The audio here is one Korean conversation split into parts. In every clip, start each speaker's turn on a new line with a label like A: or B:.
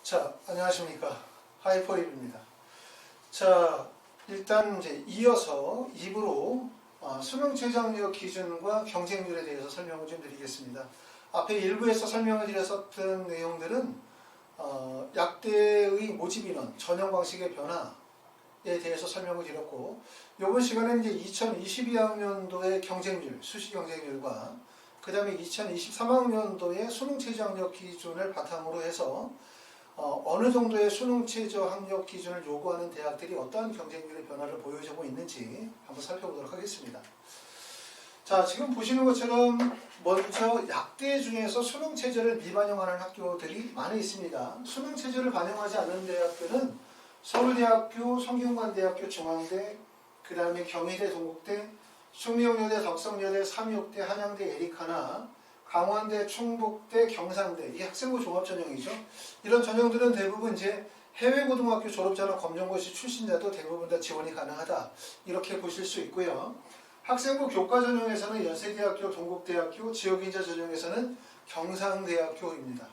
A: 자, 안녕하십니까. 하이퍼입니다. 자, 일단 이제 이어서 2부로 수능 최저학력 기준과 경쟁률에 대해서 설명을 좀 드리겠습니다. 앞에 1부에서 설명을 드렸었던 내용들은 약대의 모집인원, 전형 방식의 변화에 대해서 설명을 드렸고, 이번 시간에는 이제 2022학년도의 경쟁률, 수시 경쟁률과 그 다음에 2023학년도의 수능 최저학력 기준을 바탕으로 해서 어느 정도의 수능 최저 학력 기준을 요구하는 대학들이 어떠한 경쟁률의 변화를 보여주고 있는지 한번 살펴보도록 하겠습니다. 자, 지금 보시는 것처럼 먼저 약대 중에서 수능 최저를 미반영하는 학교들이 많이 있습니다. 수능 최저를 반영하지 않는 대학교는 서울대학교, 성균관대학교, 중앙대, 그 다음에 경희대, 동국대, 숙명여대, 덕성여대, 삼육대, 한양대, 에리카나, 강원대, 충북대, 경상대, 이 학생부 종합전형이죠. 이런 전형들은 대부분 이제 해외고등학교 졸업자나 검정고시 출신자도 대부분 다 지원이 가능하다. 이렇게 보실 수 있고요. 학생부 교과전형에서는 연세대학교, 동국대학교, 지역인자 전형에서는 경상대학교입니다.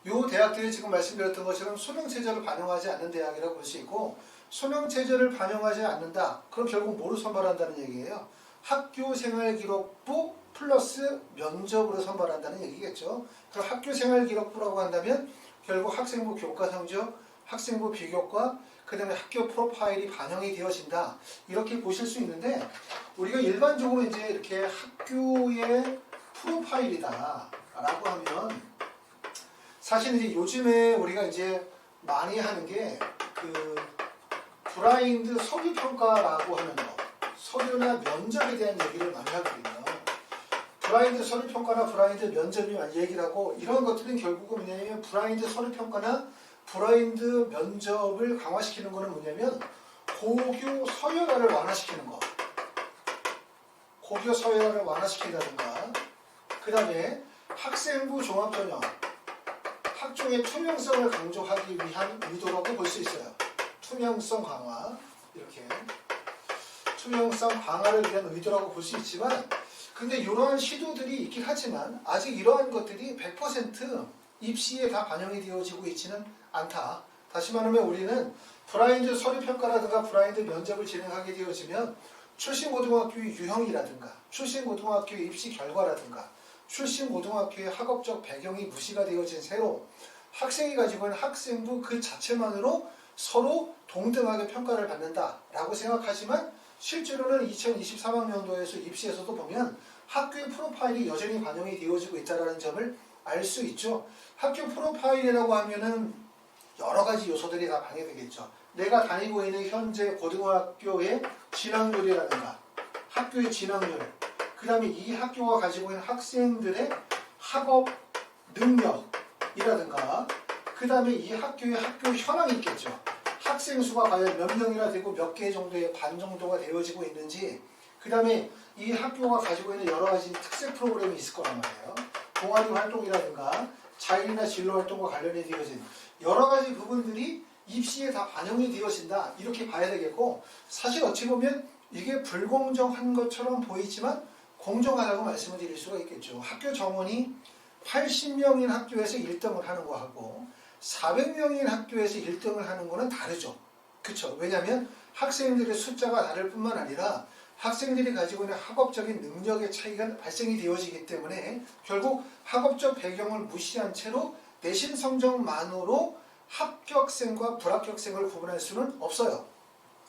A: 이 대학들이 지금 말씀드렸던 것처럼 수능체제를 반영하지 않는 대학이라고 볼 수 있고, 수능체제를 반영하지 않는다. 그럼 결국 뭐로 선발한다는 얘기예요? 학교생활기록부 플러스 면접으로 선발한다는 얘기겠죠. 그럼 학교생활기록부라고 한다면 결국 학생부 교과성적, 학생부 비교과, 그 다음에 학교 프로파일이 반영이 되어진다. 이렇게 보실 수 있는데, 우리가 일반적으로 이제 이렇게 학교의 프로파일이다 라고 하면, 사실 이제 요즘에 우리가 이제 많이 하는 게 브라인드 서류평가라고 하는 거, 서류나 면접에 대한 얘기를 많이 하거든요. 브라인드 서류평가나 브라인드 면접이 많이 얘기를 하고, 이런 것들은 결국은 뭐냐면 브라인드 서류평가나 브라인드 면접을 강화시키는 거는 뭐냐면 고교 서열화를 완화시키는 거. 고교 서열화를 완화시킨다든가, 그 다음에 학생부 종합전형, 학종의 투명성을 강조하기 위한 의도라고 볼 수 있어요. 투명성 강화, 이렇게 투명성 강화를 위한 의도라고 볼 수 있지만, 근데 이러한 시도들이 있긴 하지만 아직 이러한 것들이 100% 입시에 다 반영이 되어지고 있지는 않다. 다시 말하면 우리는 브라인드 서류평가라든가 브라인드 면접을 진행하게 되어지면 출신 고등학교의 유형이라든가 출신 고등학교의 입시 결과라든가 출신 고등학교의 학업적 배경이 무시가 되어진 채로 학생이 가지고 있는 학생부 그 자체만으로 서로 동등하게 평가를 받는다라고 생각하지만, 실제로는 2023학년도에서 입시에서도 보면 학교의 프로파일이 여전히 반영이 되어지고 있다는 점을 알 수 있죠. 학교 프로파일이라고 하면은 여러 가지 요소들이 다 방해되겠죠. 내가 다니고 있는 현재 고등학교의 진학률이라든가 학교의 진학률, 그 다음에 이 학교가 가지고 있는 학생들의 학업 능력이라든가, 그 다음에 이 학교의 학교 현황이 있겠죠. 학생 수가 과연 몇 명이나 되고 몇 개 정도의 반 정도가 되어지고 있는지, 그 다음에 이 학교가 가지고 있는 여러 가지 특색 프로그램이 있을 거란 말이에요. 동아리 활동이라든가 자율이나 진로 활동과 관련이 되어진 여러 가지 부분들이 입시에 다 반영이 되어진다. 이렇게 봐야 되겠고, 사실 어찌 보면 이게 불공정한 것처럼 보이지만 공정하다고 말씀을 드릴 수가 있겠죠. 학교 정원이 80명인 학교에서 1등을 하는 거하고 400명인 학교에서 1등을 하는 거는 다르죠. 그쵸? 왜냐하면 학생들의 숫자가 다를 뿐만 아니라 학생들이 가지고 있는 학업적인 능력의 차이가 발생이 되어지기 때문에 결국 학업적 배경을 무시한 채로 내신 성적만으로 합격생과 불합격생을 구분할 수는 없어요.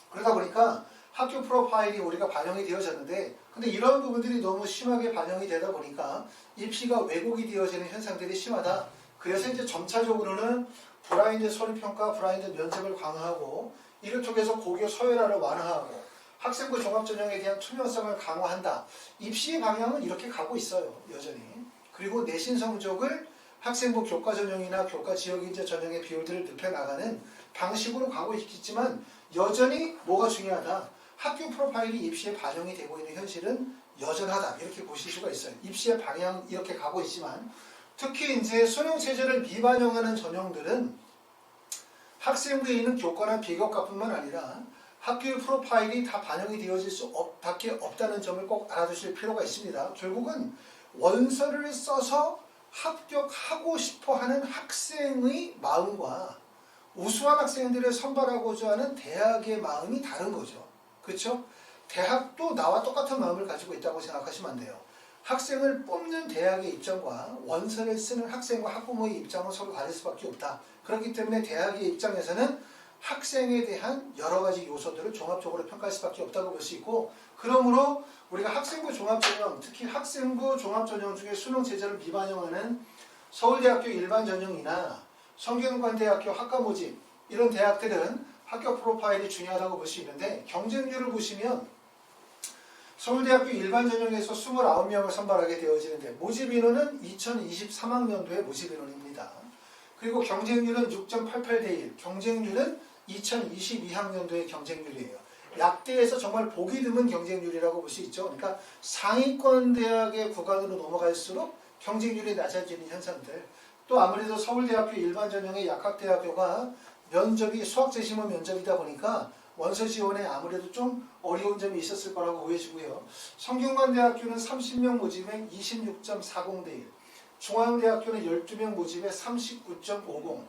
A: 그러다 보니까 학교 프로파일이 우리가 반영이 되어졌는데, 근데 이런 부분들이 너무 심하게 반영이 되다 보니까 입시가 왜곡이 되어지는 현상들이 심하다. 그래서 이제 점차적으로는 브라인드 서류평가, 브라인드 면접을 강화하고, 이를 통해서 고교 서열화를 완화하고 학생부 종합전형에 대한 투명성을 강화한다. 입시의 방향은 이렇게 가고 있어요, 여전히. 그리고 내신 성적을 학생부 교과전형이나 교과 지역인재 전형의 비율들을 높여나가는 방식으로 가고 있겠지만, 여전히 뭐가 중요하다? 학교 프로파일이 입시에 반영이 되고 있는 현실은 여전하다. 이렇게 보실 수가 있어요. 입시의 방향 이렇게 가고 있지만, 특히 이제 수능 체제를 미반영하는 전형들은 학생부에 있는 교과나 비교과뿐만 아니라 학교의 프로파일이 다 반영이 되어질 수밖에 없다는 점을 꼭 알아두실 필요가 있습니다. 결국은 원서를 써서 합격하고 싶어하는 학생의 마음과 우수한 학생들을 선발하고자 하는 대학의 마음이 다른 거죠. 그렇죠? 대학도 나와 똑같은 마음을 가지고 있다고 생각하시면 안 돼요. 학생을 뽑는 대학의 입장과 원서를 쓰는 학생과 학부모의 입장은 서로 다를 수밖에 없다. 그렇기 때문에 대학의 입장에서는 학생에 대한 여러 가지 요소들을 종합적으로 평가할 수밖에 없다고 볼 수 있고, 그러므로 우리가 학생부 종합전형, 특히 학생부 종합전형 중에 수능 체제를 미반영하는 서울대학교 일반전형이나 성균관대학교 학과모집 이런 대학들은 합격 프로파일이 중요하다고 볼 수 있는데, 경쟁률을 보시면 서울대학교 일반전형에서 29명을 선발하게 되어지는데 모집 인원은 2023학년도의 모집 인원입니다. 그리고 경쟁률은 6.88대 1, 경쟁률은 2022학년도의 경쟁률이에요. 약대에서 정말 보기 드문 경쟁률이라고 볼 수 있죠. 그러니까 상위권 대학의 구간으로 넘어갈수록 경쟁률이 낮아지는 현상들. 또 아무래도 서울대학교 일반전형의 약학대학교가 면접이 수학재심원 면접이다 보니까 원서 지원에 아무래도 좀 어려운 점이 있었을 거라고 보여지고요. 성균관대학교는 30명 모집에 26.40대 1, 중앙대학교는 12명 모집에 39.50,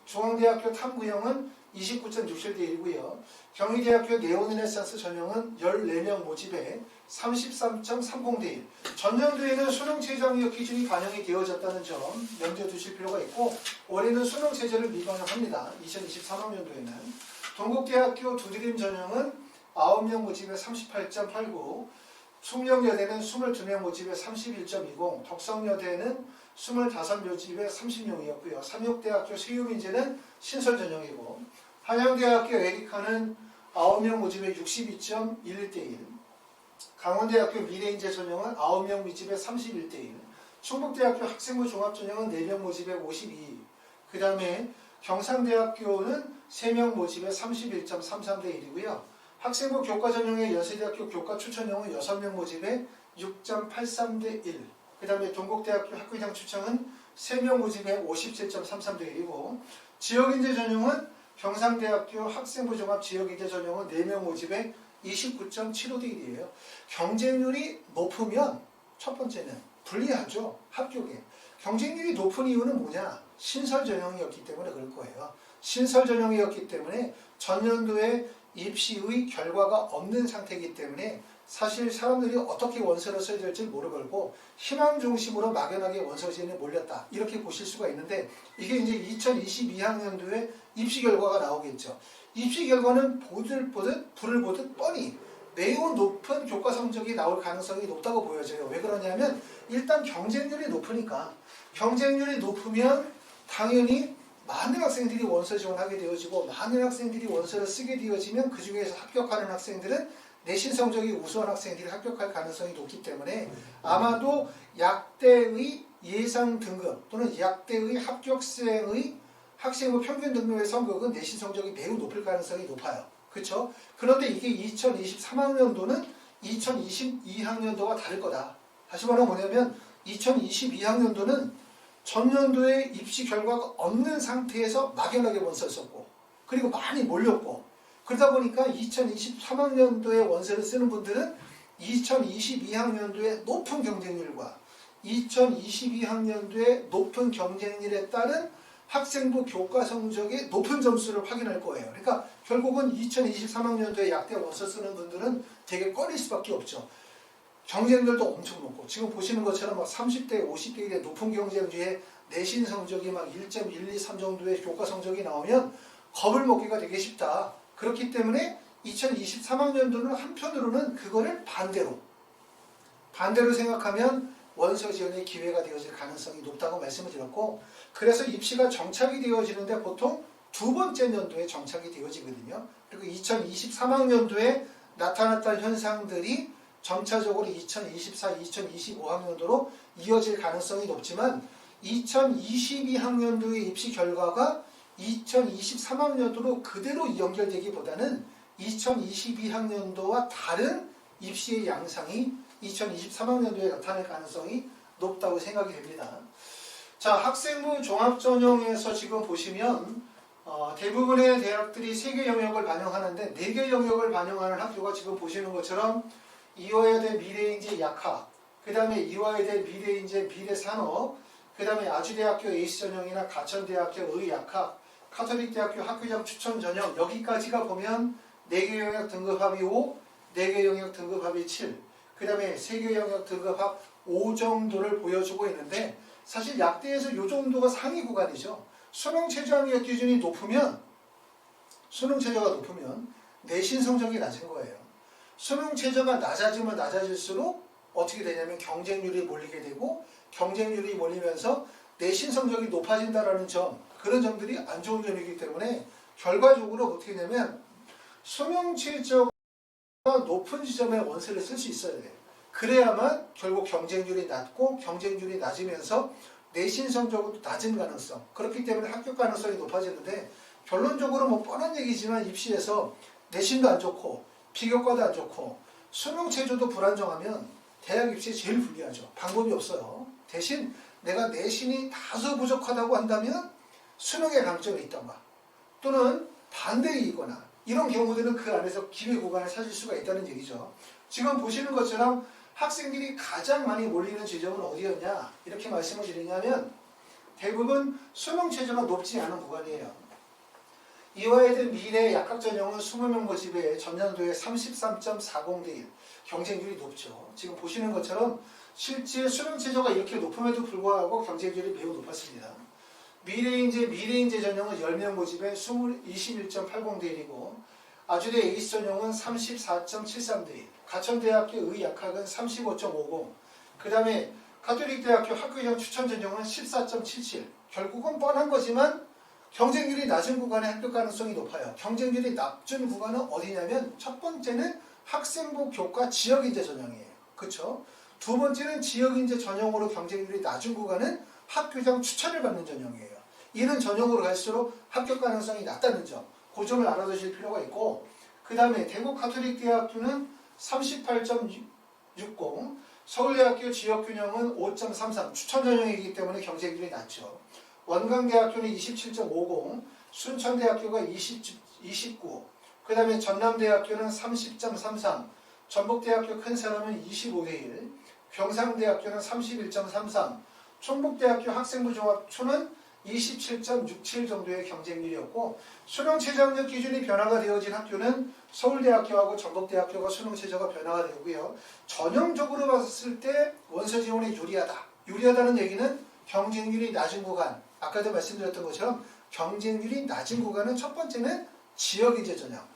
A: 중앙대학교 탐구형은 29.67대 1이고요. 경희대학교 네오르네상스 전형은 14명 모집에 33.30대 1. 전년도에는 수능 최저학력 기준이 반영이 되어졌다는 점 염두에 두실 필요가 있고, 올해는 수능 체제를 미반영합니다. 2023학년도에는 동국대학교 두드림 전형은 9명 모집에 38.89, 숙명여대는 22명 모집에 31.20, 덕성여대는 25 모집에 30명이었고요. 삼육대학교 세유민재는 신설 전형이고, 한양대학교 에리카는 9명 모집에 62.11대 1, 강원대학교 미래인재 전형은 9명 모집에 31대 1, 충북대학교 학생부 종합전형은 4명 모집에 52, 그 다음에 경상대학교는 3명 모집에 31.33대 1이고요. 학생부 교과전형의 연세대학교 교과추천형은 6명 모집에 6.83대 1, 그 다음에 동국대학교 학교장 추천은 3명 모집에 57.33대 1이고, 지역인재 전형은 경상대학교 학생부 종합 지역인재 전형은 4명 모집에 29.75대 1이에요. 경쟁률이 높으면 첫 번째는 불리하죠. 합격에. 경쟁률이 높은 이유는 뭐냐? 신설 전형이었기 때문에 그럴 거예요. 신설 전형이었기 때문에 전년도에 입시의 결과가 없는 상태이기 때문에 사실 사람들이 어떻게 원서를 써야 될지 모르고 희망 중심으로 막연하게 원서 지원에 몰렸다. 이렇게 보실 수가 있는데, 이게 이제 2022학년도에 입시 결과가 나오겠죠. 입시 결과는 보듯 불을 보듯 뻔히 매우 높은 교과 성적이 나올 가능성이 높다고 보여져요. 왜 그러냐면 일단 경쟁률이 높으니까. 경쟁률이 높으면 당연히 많은 학생들이 원서 지원하게 되어지고, 많은 학생들이 원서를 쓰게 되어지면 그 중에서 합격하는 학생들은 내신 성적이 우수한 학생들이 합격할 가능성이 높기 때문에 아마도 약대의 예상 등급 또는 약대의 합격생의 학생부 평균 등급의 성적은 내신 성적이 매우 높을 가능성이 높아요. 그렇죠? 그런데 이게 2023학년도는 2022학년도와 다를 거다. 다시 말하면 뭐냐면 2022학년도는 전년도에 입시 결과가 없는 상태에서 막연하게 원서를 썼고, 그리고 많이 몰렸고, 그러다 보니까 2023학년도에 원서를 쓰는 분들은 2022학년도에 높은 경쟁률과 2022학년도에 높은 경쟁률에 따른 학생부 교과 성적의 높은 점수를 확인할 거예요. 그러니까 결국은 2023학년도에 약대 원서 쓰는 분들은 되게 꺼릴 수밖에 없죠. 경쟁률도 엄청 높고, 지금 보시는 것처럼 막 30대, 50대의 높은 경쟁률에 내신 성적이 막 1.123 정도의 교과 성적이 나오면 겁을 먹기가 되게 쉽다. 그렇기 때문에 2023학년도는 한편으로는 그거를 반대로 생각하면 원서 지원의 기회가 되어질 가능성이 높다고 말씀을 드렸고, 그래서 입시가 정착이 되어지는데 보통 두 번째 년도에 정착이 되어지거든요. 그리고 2023학년도에 나타났던 현상들이 점차적으로 2024, 2025학년도로 이어질 가능성이 높지만 2022학년도의 입시 결과가 2023학년도로 그대로 연결되기보다는 2022학년도와 다른 입시의 양상이 2023학년도에 나타날 가능성이 높다고 생각이 됩니다. 자, 학생부 종합전형에서 지금 보시면 대부분의 대학들이 3개 영역을 반영하는데 4개 영역을 반영하는 학교가 지금 보시는 것처럼 이화여대 미래인재 약학, 그 다음에 이화여대 미래인재 미래산업, 그 다음에 아주대학교 에이스 전형이나 가천대학교 의약학, 카톨릭대학교 학교장 추천 전형 여기까지가 보면 4개 영역 등급합이 5, 4개 영역 등급합이 7, 그 다음에 3개 영역 등급합 5 정도를 보여주고 있는데 사실 약대에서 이 정도가 상위 구간이죠. 수능 최저학력 기준이 높으면 수능 최저가 높으면 내신 성적이 낮은 거예요. 수능 최저가 낮아지면 낮아질수록 어떻게 되냐면 경쟁률이 몰리게 되고 경쟁률이 몰리면서 내신 성적이 높아진다라는 점, 그런 점들이 안 좋은 점이기 때문에 결과적으로 어떻게 되냐면 수능 최저가 높은 지점에 원서를 쓸 수 있어야 돼요. 그래야만 결국 경쟁률이 낮고 경쟁률이 낮으면서 내신 성적도 낮은 가능성, 그렇기 때문에 합격 가능성이 높아지는데 결론적으로 뭐 뻔한 얘기지만 입시에서 내신도 안 좋고 비교과도 안 좋고 수능 체조도 불안정하면 대학 입시에 제일 불리하죠. 방법이 없어요. 대신 내가 내신이 다소 부족하다고 한다면 수능에 강점이 있던가 또는 반대이거나 이런 경우들은 그 안에서 기회 구간을 찾을 수가 있다는 얘기죠. 지금 보시는 것처럼 학생들이 가장 많이 몰리는 지점은 어디였냐 이렇게 말씀을 드리냐면 대부분 수능 최저가 높지 않은 구간이에요. 이화여대 미래 약학 전형은 20명 모집에 전년도에 33.40대 1 경쟁률이 높죠. 지금 보시는 것처럼 실제 수능 최저가 이렇게 높음에도 불구하고 경쟁률이 매우 높았습니다. 미래인재 전형은 10명 모집에 21.80대 1이고 아주대 에이스 전형은 34.73대 1, 가천대학교 의약학은 35.50, 그 다음에 가톨릭대학교 학교장 추천 전형은 14.77. 결국은 뻔한 거지만 경쟁률이 낮은 구간에 합격 가능성이 높아요. 경쟁률이 낮은 구간은 어디냐면 첫 번째는 학생부 교과 지역인재 전형이에요. 그렇죠? 두 번째는 지역인재 전형으로 경쟁률이 낮은 구간은 학교장 추천을 받는 전형이에요. 이는 전형으로 갈수록 합격 가능성이 낮다는 점, 그 점을 알아두실 필요가 있고, 그 다음에 대구 가톨릭대학교는 38.60, 서울대학교 지역균형은 5.33, 추천 전형이기 때문에 경쟁률이 낮죠. 원광대학교는 27.50, 순천대학교가 29, 그 다음에 전남대학교는 30.33, 전북대학교 큰 사람은 25대 1, 경상대학교는 31.33, 충북대학교 학생부 종합초는 27.67 정도의 경쟁률이었고 수능 최저학력 기준이 변화가 되어진 학교는 서울대학교하고 전북대학교가 수능 최저가 변화가 되고요. 전형적으로 봤을 때 원서 지원에 유리하다. 유리하다는 얘기는 경쟁률이 낮은 구간, 아까도 말씀드렸던 것처럼 경쟁률이 낮은 구간은 첫 번째는 지역인재 전형,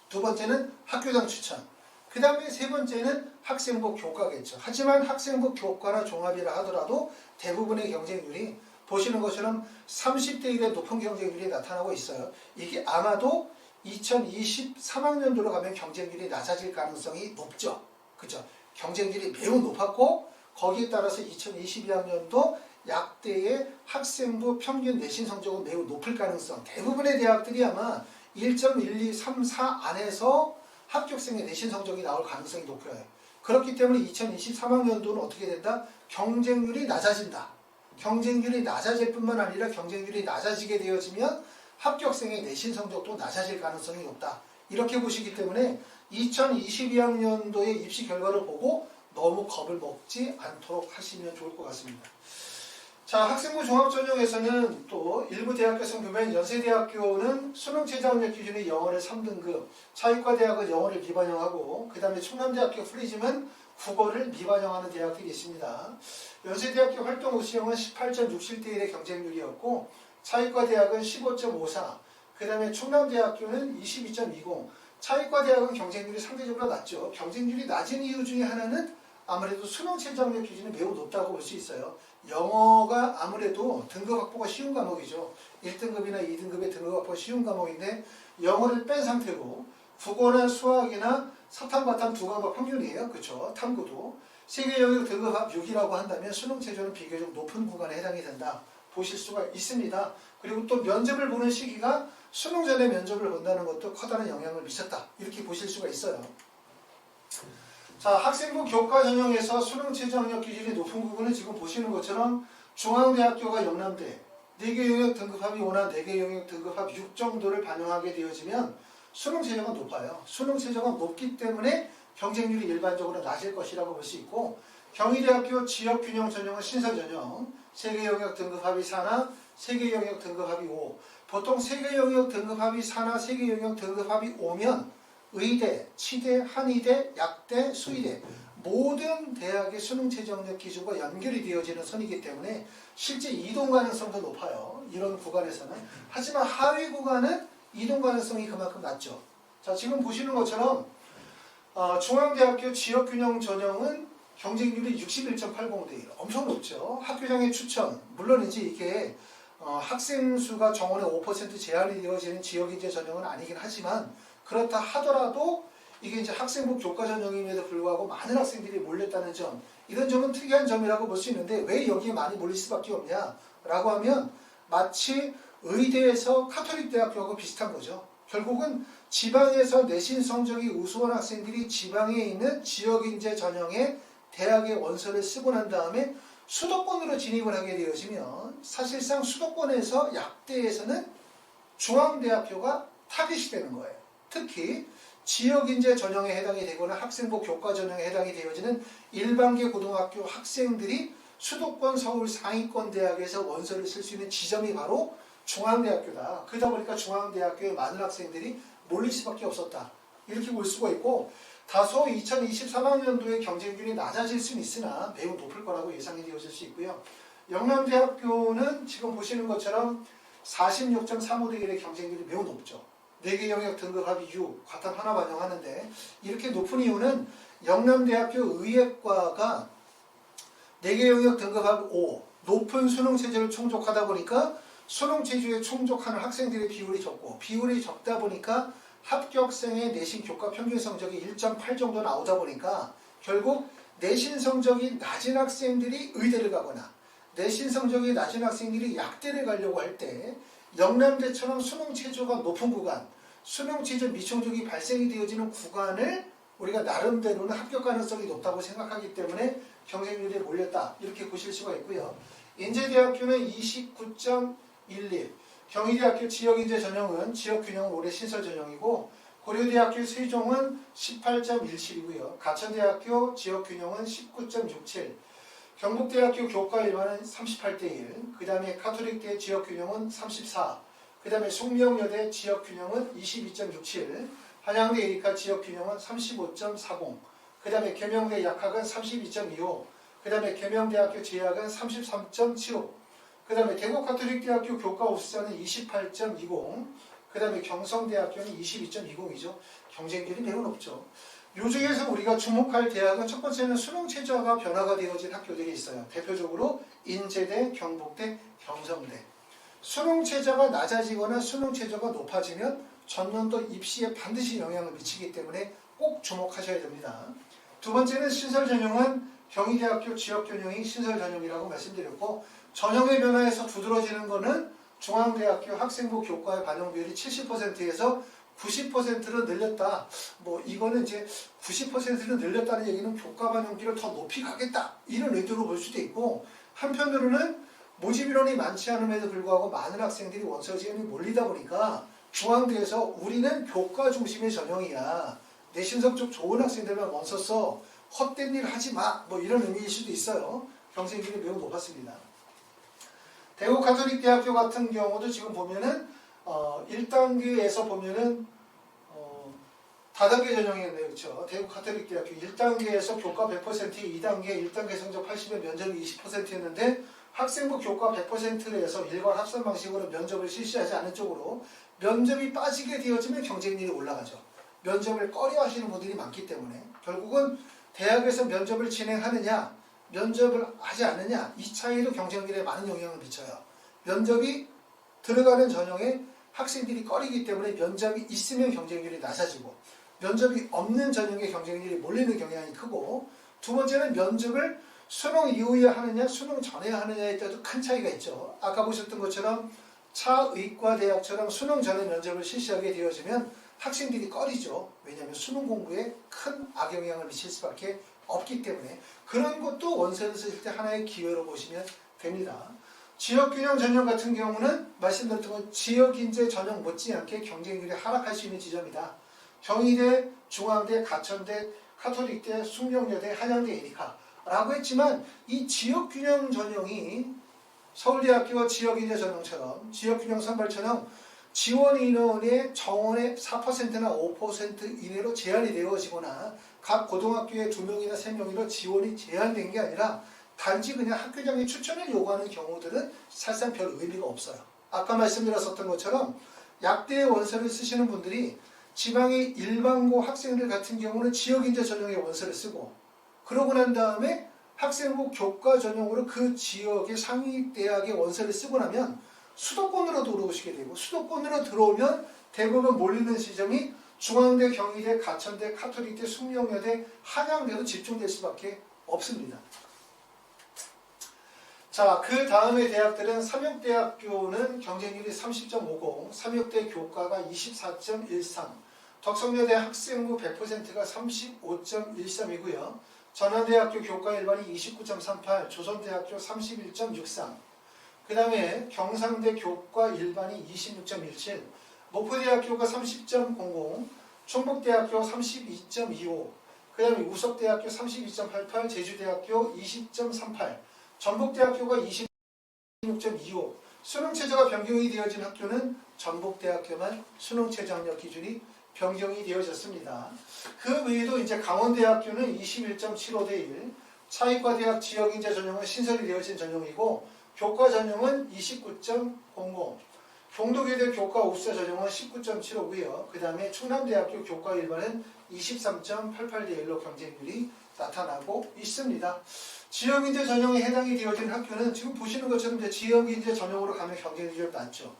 A: 두 번째는 학교장 추천, 그 다음에 세 번째는 학생부 교과겠죠. 하지만 학생부 교과나 종합이라 하더라도 대부분의 경쟁률이 보시는 것처럼 30대 1의 높은 경쟁률이 나타나고 있어요. 이게 아마도 2023학년도로 가면 경쟁률이 낮아질 가능성이 높죠. 그죠? 경쟁률이 매우 높았고 거기에 따라서 2022학년도 약대의 학생부 평균 내신 성적은 매우 높을 가능성, 대부분의 대학들이 아마 1.12, 3, 4 안에서 합격생의 내신 성적이 나올 가능성이 높아요. 그렇기 때문에 2023학년도는 어떻게 된다? 경쟁률이 낮아진다. 경쟁률이 낮아질 뿐만 아니라 경쟁률이 낮아지게 되어지면 합격생의 내신 성적도 낮아질 가능성이 높다. 이렇게 보시기 때문에 2022학년도의 입시 결과를 보고 너무 겁을 먹지 않도록 하시면 좋을 것 같습니다. 자, 학생부 종합전형에서는 또 일부 대학교에서 보면 연세대학교는 수능 최저학력 기준이 영어를 3등급, 차의과대학은 영어를 미반영하고 그 다음에 충남대학교 프리즘은 국어를 미반영하는 대학들이 있습니다. 연세대학교 활동 우수형은 18.67대 1의 경쟁률이었고 차의과대학은 15.54, 그 다음에 충남대학교는 22.20, 차의과대학은 경쟁률이 상대적으로 낮죠. 경쟁률이 낮은 이유 중에 하나는 아무래도 수능 최저학력 기준이 매우 높다고 볼 수 있어요. 영어가 아무래도 등급 확보가 쉬운 과목이죠. 1등급이나 2등급의 등급 확보가 쉬운 과목인데 영어를 뺀 상태로 국어나 수학이나 사탐, 바탐 두 과목 평균이에요. 그렇죠? 탐구도. 세계 영역 등급 합 6이라고 한다면 수능 최저는 비교적 높은 구간에 해당이 된다. 보실 수가 있습니다. 그리고 또 면접을 보는 시기가 수능 전에 면접을 본다는 것도 커다란 영향을 미쳤다. 이렇게 보실 수가 있어요. 자, 학생부 교과 전형에서 수능 최저학력 기준이 높은 부분은 지금 보시는 것처럼 중앙대학교가 영남대 4개 영역 등급합이 5나 4개 영역 등급합 6 정도를 반영하게 되어지면 수능 최저가 높아요. 수능 최저가 높기 때문에 경쟁률이 일반적으로 낮을 것이라고 볼 수 있고 경희대학교 지역균형 전형은 신설전형, 세계 영역 등급 합의 4나 세계 영역 등급 합의 5. 보통 세계 영역 등급 합의 4나 세계 영역 등급 합의 5면 의대, 치대, 한의대, 약대, 수의대 모든 대학의 수능 최저학력 기준과 연결이 되어지는 선이기 때문에 실제 이동 가능성도 높아요. 이런 구간에서는. 하지만 하위 구간은 이동 가능성이 그만큼 낮죠. 자, 지금 보시는 것처럼 중앙대학교 지역균형 전형은 경쟁률이 61.80대 1. 엄청 높죠. 학교장의 추천. 물론 이제 이게 학생 수가 정원의 5% 제한이 되어지는 지역인재 전형은 아니긴 하지만 그렇다 하더라도 이게 이제 학생부 교과 전형임에도 불구하고 많은 학생들이 몰렸다는 점, 이런 점은 특이한 점이라고 볼 수 있는데 왜 여기에 많이 몰릴 수밖에 없냐라고 하면 마치 의대에서 카톨릭 대학교하고 비슷한 거죠. 결국은 지방에서 내신 성적이 우수한 학생들이 지방에 있는 지역인재 전형의 대학의 원서를 쓰고 난 다음에 수도권으로 진입을 하게 되어지면 사실상 수도권에서 약대에서는 중앙대학교가 타깃이 되는 거예요. 특히 지역인재 전형에 해당이 되거나 학생부 교과 전형에 해당이 되어지는 일반계 고등학교 학생들이 수도권 서울 상위권 대학에서 원서를 쓸 수 있는 지점이 바로 중앙대학교다. 그러다 보니까 중앙대학교에 많은 학생들이 몰릴 수밖에 없었다. 이렇게 볼 수가 있고 다소 2023학년도의 경쟁률이 낮아질 수는 있으나 매우 높을 거라고 예상이 되어질 수 있고요. 영남대학교는 지금 보시는 것처럼 46.35대 1의 경쟁률이 매우 높죠. 4개 영역 등급 합의 6, 과탐 하나 반영하는데 이렇게 높은 이유는 영남대학교 의예과가 4개 영역 등급 합의 5, 높은 수능 체제를 충족하다 보니까 수능 체제에 충족하는 학생들의 비율이 적고 비율이 적다 보니까 합격생의 내신 교과 평균 성적이 1.8 정도 나오다 보니까 결국 내신 성적이 낮은 학생들이 의대를 가거나 내신 성적이 낮은 학생들이 약대를 가려고 할 때 영남대처럼 수능 체제가 높은 구간, 수능 체제 미충족이 발생이 되어지는 구간을 우리가 나름대로는 합격 가능성이 높다고 생각하기 때문에 경쟁률에 몰렸다. 이렇게 보실 수가 있고요. 인제대학교는 29.11, 경희대학교 지역인재 전형은 지역균형은 올해 신설 전형이고 고려대학교 세종은 18.17이고요. 가천대학교 지역균형은 19.67, 경북대학교 교과 일반은 38대 1, 그 다음에 카톨릭대 지역균형은 34, 그 다음에 숙명여대 지역균형은 22.67, 한양대 에리카 지역균형은 35.40, 그 다음에 계명대 약학은 32.25, 그 다음에 계명대학교 제약은 33.75, 그 다음에 대구카톨릭대학교 교과 우수자는 28.20, 그 다음에 경성대학교는 22.20이죠. 경쟁률이 매우 높죠. 요 중에서 우리가 주목할 대학은 첫 번째는 수능 체제가 변화가 되어진 학교들이 있어요. 대표적으로 인제대, 경북대, 경성대. 수능 체제가 낮아지거나 수능 체제가 높아지면 전년도 입시에 반드시 영향을 미치기 때문에 꼭 주목하셔야 됩니다. 두 번째는 신설 전형은 경희대학교 지역 전형이 신설 전형이라고 말씀드렸고 전형의 변화에서 두드러지는 것은 중앙대학교 학생부 교과의 반영 비율이 70%에서 90%로 늘렸다. 뭐 이거는 이제 90%로 늘렸다는 얘기는 교과 반영비를 더 높이 가겠다. 이런 의도로 볼 수도 있고 한편으로는 모집 인원이 많지 않음에도 불구하고 많은 학생들이 원서 지원이 몰리다 보니까 중앙대에서 우리는 교과 중심의 전형이야. 내신 성적 좋은 학생들만 원서 써. 헛된 일 하지 마. 뭐 이런 의미일 수도 있어요. 경쟁률이 매우 높았습니다. 대구가톨릭대학교 같은 경우도 지금 보면은 1단계에서 보면은 다단계 전형이었네요. 그렇죠? 대구가톨릭대학교 1단계에서 교과 100%, 2단계 1단계 성적 80에 면접이 20%였는데 학생부 교과 100%를 해서 일괄 합산 방식으로 면접을 실시하지 않은 쪽으로 면접이 빠지게 되어지면 경쟁률이 올라가죠. 면접을 꺼려 하시는 분들이 많기 때문에 결국은 대학에서 면접을 진행하느냐 면접을 하지 않느냐 이 차이로 경쟁률에 많은 영향을 미쳐요. 면접이 들어가는 전형에 학생들이 꺼리기 때문에 면접이 있으면 경쟁률이 낮아지고 면접이 없는 전형에 경쟁률이 몰리는 경향이 크고 두 번째는 면접을 수능 이후에 하느냐 수능 전에 하느냐에 따라서 큰 차이가 있죠. 아까 보셨던 것처럼 차의과대학처럼 수능 전에 면접을 실시하게 되어지면 학생들이 꺼리죠. 왜냐하면 수능 공부에 큰 악영향을 미칠 수밖에 없기 때문에 그런 것도 원서를 쓰실 때 하나의 기회로 보시면 됩니다. 지역균형 전형 같은 경우는 말씀드렸던 것 지역인재 전형 못지않게 경쟁률이 하락할 수 있는 지점이다. 경희대, 중앙대, 가천대, 카톨릭대, 숙명여대, 한양대, 에리카 라고 했지만 이 지역균형 전형이 서울대학교 지역인재 전형처럼 지역균형 선발처럼 지원 인원의 정원의 4%나 5% 이내로 제한이 되어지거나 각 고등학교에 2명이나 3명이나 지원이 제한된 게 아니라 단지 그냥 학교장의 추천을 요구하는 경우들은 사실상 별 의미가 없어요. 아까 말씀드렸었던 것처럼 약대의 원서를 쓰시는 분들이 지방의 일반고 학생들 같은 경우는 지역인재 전형의 원서를 쓰고 그러고 난 다음에 학생부 교과 전형으로 그 지역의 상위대학의 원서를 쓰고 나면 수도권으로 들어오시게 되고 수도권으로 들어오면 대부분 몰리는 지점이 중앙대, 경희대, 가천대, 카톨릭대, 숙명여대, 한양대로 집중될 수밖에 없습니다. 자, 그 다음에 대학들은 삼육대학교는 경쟁률이 30.50, 삼육대 교과가 24.13, 덕성여대 학생부 100%가 35.13이고요. 전원대학교 교과 일반이 29.38, 조선대학교 31.63, 그 다음에 경상대 교과 일반이 26.17, 목포대학교가 30.00, 충북대학교 32.25, 그 다음에 우석대학교 32.88, 제주대학교 20.38, 전북대학교가 26.25, 수능체제가 변경이 되어진 학교는 전북대학교만 수능체제학력 기준이 변경이 되어졌습니다. 그 외에도 이제 강원대학교는 21.75대 1, 차이과대학 지역인재 전형은 신설이 되어진 전형이고 교과 전형은 29.00, 경도교대 교과 우수자 전형은 19.75고요. 그 다음에 충남대학교 교과 일반은 23.88대 1로 경쟁률이 나타나고 있습니다. 지역인재 전형에 해당이 되어진 학교는 지금 보시는 것처럼 이제 지역인재 전형으로 가면 경쟁률이 좀 낮죠.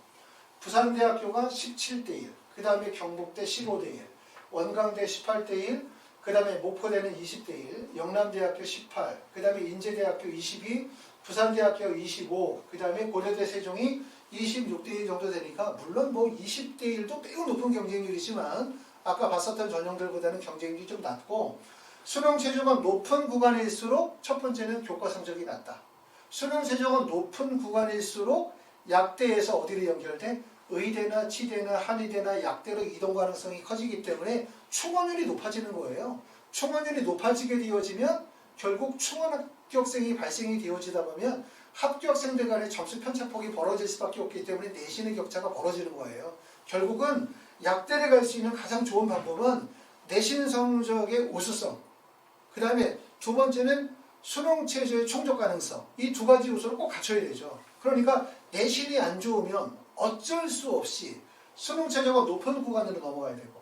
A: 부산대학교가 17대 1, 그 다음에 경북대 15대 1, 원광대 18대 1, 그 다음에 목포대는 20대 1, 영남대학교 18, 그 다음에 인제대학교 22, 부산대학교 25, 그 다음에 고려대 세종이 26대 1 정도 되니까 물론 뭐 20대 1도 매우 높은 경쟁률이지만 아까 봤었던 전형들보다는 경쟁률이 좀 낮고 수능 최저가 높은 구간일수록 첫 번째는 교과 성적이 낮다. 수능 최저가 높은 구간일수록 약대에서 어디로 연결돼? 의대나 치대나 한의대나 약대로 이동 가능성이 커지기 때문에 충원율이 높아지는 거예요. 충원율이 높아지게 되어지면 결국 충원 합격생이 발생이 되어지다 보면 합격생들 간의 점수 편차폭이 벌어질 수밖에 없기 때문에 내신의 격차가 벌어지는 거예요. 결국은 약대를 갈 수 있는 가장 좋은 방법은 내신 성적의 우수성, 그 다음에 두 번째는 수능 체제의 충족 가능성, 이 두 가지 요소를 꼭 갖춰야 되죠. 그러니까 내신이 안 좋으면 어쩔 수 없이 수능 체제가 높은 구간으로 넘어가야 되고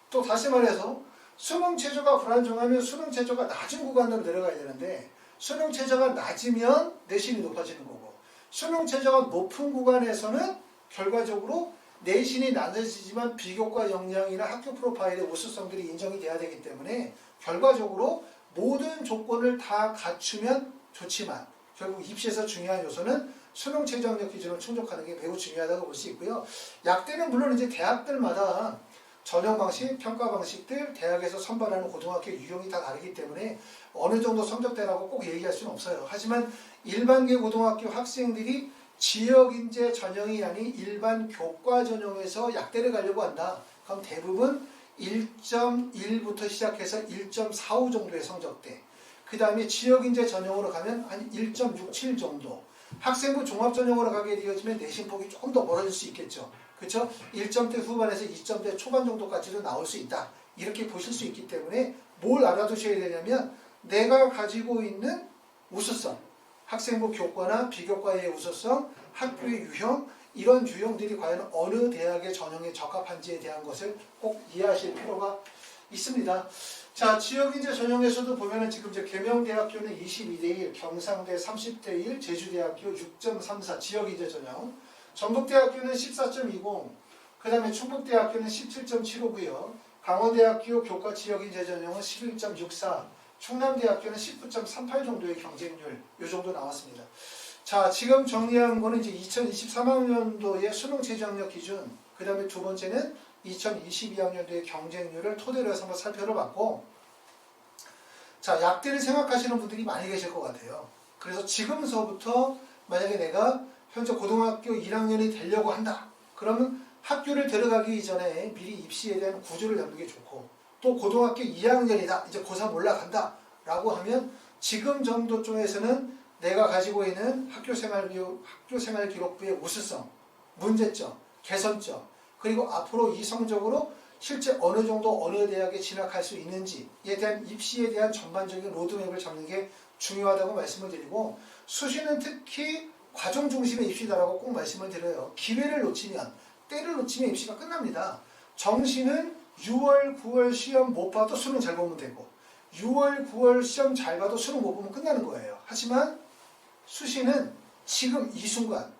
A: 또 다시 말해서 수능 체제가 불안정하면 수능 체제가 낮은 구간으로 내려가야 되는데 수능 체제가 낮으면 내신이 높아지는 거고 수능 체제가 높은 구간에서는 결과적으로 내신이 낮아지지만 비교과 역량이나 학교 프로파일의 우수성들이 인정이 돼야 되기 때문에 결과적으로 모든 조건을 다 갖추면 좋지만 결국 입시에서 중요한 요소는 수능 최저학력 기준을 충족하는 게 매우 중요하다고 볼 수 있고요. 약대는 물론 이제 대학들마다 전형 방식, 평가 방식들, 대학에서 선발하는 고등학교 유형이 다 다르기 때문에 어느 정도 성적대라고 꼭 얘기할 수는 없어요. 하지만 일반계 고등학교 학생들이 지역인재 전형이 아닌 일반 교과 전형에서 약대를 가려고 한다. 그럼 대부분 1.1부터 시작해서 1.45 정도의 성적대. 그 다음에 지역인재 전형으로 가면 한 1.67 정도. 학생부 종합전형으로 가게 되어지면 내신폭이 조금 더 멀어질 수 있겠죠. 그렇죠? 1점대 후반에서 2점대 초반 정도까지도 나올 수 있다. 이렇게 보실 수 있기 때문에 뭘 알아두셔야 되냐면 내가 가지고 있는 우수성, 학생부 교과나 비교과의 우수성, 학교의 유형, 이런 유형들이 과연 어느 대학의 전형에 적합한지에 대한 것을 꼭 이해하실 필요가 있습니다. 자, 지역인재 전형에서도 보면은 지금 이제 계명대학교는 22대 1, 경상대 30대 1, 제주대학교 6.34 지역인재 전형, 전북대학교는 14.20, 그 다음에 충북대학교는 17.75고요. 강원대학교 교과 지역인재 전형은 11.64, 충남대학교는 19.38 정도의 경쟁률, 이 정도 나왔습니다. 자, 지금 정리한 거는 이제 2023학년도의 수능 최저학력 기준, 그 다음에 두 번째는 2022학년도의 경쟁률을 토대로 해서 한번 살펴봤고, 자, 약대를 생각하시는 분들이 많이 계실 것 같아요. 그래서 지금서부터 만약에 내가 현재 고등학교 1학년이 되려고 한다. 그러면 학교를 들어가기 이전에 미리 입시에 대한 구조를 잡는 게 좋고, 또 고등학교 2학년이다. 이제 고3 올라간다. 라고 하면 지금 정도 쪽에서는 내가 가지고 있는 학교 생활 기록부의 우수성, 문제점, 개선점, 그리고 앞으로 이 성적으로 실제 어느 정도 어느 대학에 진학할 수 있는지에 대한 입시에 대한 전반적인 로드맵을 잡는 게 중요하다고 말씀을 드리고, 수시는 특히 과정 중심의 입시다라고 꼭 말씀을 드려요. 기회를 놓치면, 때를 놓치면 입시가 끝납니다. 정시는 6월, 9월 시험 못 봐도 수능 잘 보면 되고, 6월, 9월 시험 잘 봐도 수능 못 보면 끝나는 거예요. 하지만 수시는 지금 이 순간,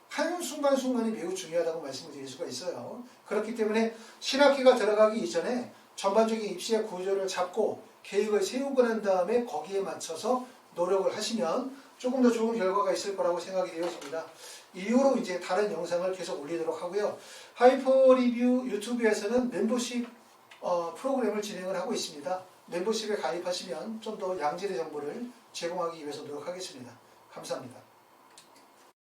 A: 한 순간순간이 매우 중요하다고 말씀을 드릴 수가 있어요. 그렇기 때문에 신학기가 들어가기 이전에 전반적인 입시의 구조를 잡고 계획을 세우고 난 다음에 거기에 맞춰서 노력을 하시면 조금 더 좋은 결과가 있을 거라고 생각이 되어집니다. 이후로 이제 다른 영상을 계속 올리도록 하고요. 하이퍼 리뷰 유튜브에서는 멤버십 프로그램을 진행을 하고 있습니다. 멤버십에 가입하시면 좀 더 양질의 정보를 제공하기 위해서 노력하겠습니다. 감사합니다.